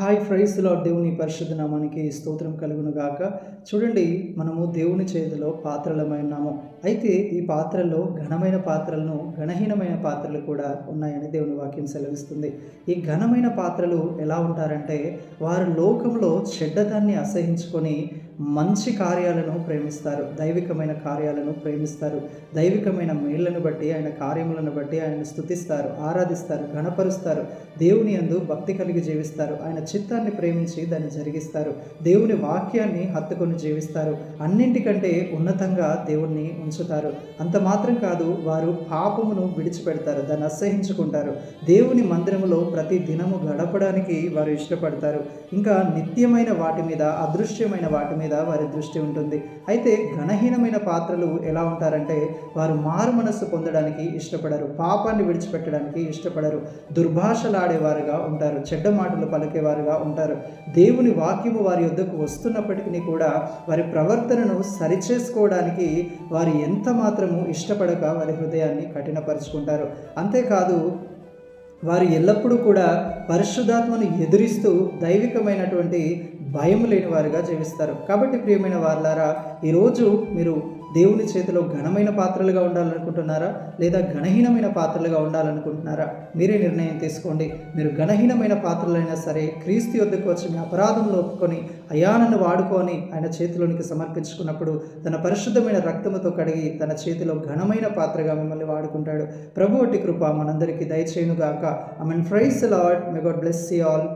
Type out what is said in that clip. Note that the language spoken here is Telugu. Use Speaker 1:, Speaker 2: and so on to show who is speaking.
Speaker 1: Hi praise lord. దేవుని పరిశుద్ధ నామానికి స్తోత్రం కలుగును గాక. చూడండి, మనము దేవుని చేతిలో పాత్రలమై ఉన్నాము. అయితే ఈ పాత్రల్లో ఘనమైన పాత్రలను, ఘనహీనమైన పాత్రలు కూడా ఉన్నాయని దేవుని వాక్యం సెలవిస్తుంది. ఈ ఘనమైన పాత్రలు ఎలా ఉంటారంటే, వారు లోకంలో చెడ్డదాన్ని అసహించుకొని మంచి కార్యాలను ప్రేమిస్తారు, దైవికమైన కార్యాలను ప్రేమిస్తారు. దైవికమైన మేళ్లను బట్టి, ఆయన కార్యములను బట్టి ఆయనను స్తుతిస్తారు, ఆరాధిస్తారు, ఘనపరుస్తారు. దేవుని యందు భక్తి కలిగి జీవిస్తారు. ఆయన చిత్తాన్ని ప్రేమించి దాన్ని జరిగిస్తారు. దేవుని వాక్యాన్ని హత్తుకొని జీవిస్తారు. అన్నింటికంటే ఉన్నతంగా దేవుణ్ణి ఉంచుతారు. అంత మాత్రం కాదు, వారు పాపమును విడిచిపెడతారు, దాన్ని అసహించుకుంటారు. దేవుని మందిరములో ప్రతి దినము గడపడానికి వారు ఇష్టపడతారు. ఇంకా నిత్యమైన వాటి మీద, అదృశ్యమైన వాటి మీద వారి దృష్టి ఉంటుంది. అయితే ఘనహీనమైన పాత్రలు ఎలా ఉంటారంటే, వారు మారు మనస్సు పొందడానికి ఇష్టపడరు, పాపాన్ని విడిచిపెట్టడానికి ఇష్టపడరు, దుర్భాషలాడేవారుగా ఉంటారు, చెడ్డ మాటలు పలికేవారుగా ఉంటారు. దేవుని వాక్యము వారి యొద్దకు వస్తున్నప్పటికీ కూడా వారి ప్రవర్తనను సరిచేసుకోవడానికి వారు ఎంత మాత్రము ఇష్టపడక వారి హృదయాన్ని కఠినపరుచుకుంటారు. అంతేకాదు, వారు ఎల్లప్పుడూ కూడా పరిశుద్ధాత్మను ఎదురిస్తూ దైవికమైనటువంటి భయం లేని వారుగా జీవిస్తారు. కాబట్టి ప్రియమైన వారులారా, ఈరోజు మీరు దేవుని చేతిలో ఘనమైన పాత్రలుగా ఉండాలనుకుంటున్నారా, లేదా ఘనహీనమైన పాత్రలుగా ఉండాలనుకుంటున్నారా? మీరే నిర్ణయం తీసుకోండి. మీరు ఘనహీనమైన పాత్రలైనా సరే క్రీస్తు యొద్దకు వచ్చి మీ అపరాధంలో ఒప్పుకొని అయానను వాడుకొని ఆయన చేతిలోనికి సమర్పించుకున్నప్పుడు తన పరిశుద్ధమైన రక్తముతో కడిగి తన చేతిలో ఘనమైన పాత్రగా మిమ్మల్ని వాడుకుంటాడు. ప్రభు అట్టి కృప మనందరికీ దయచేయునుగాక. Amen. Praise the Lord. May God bless you all.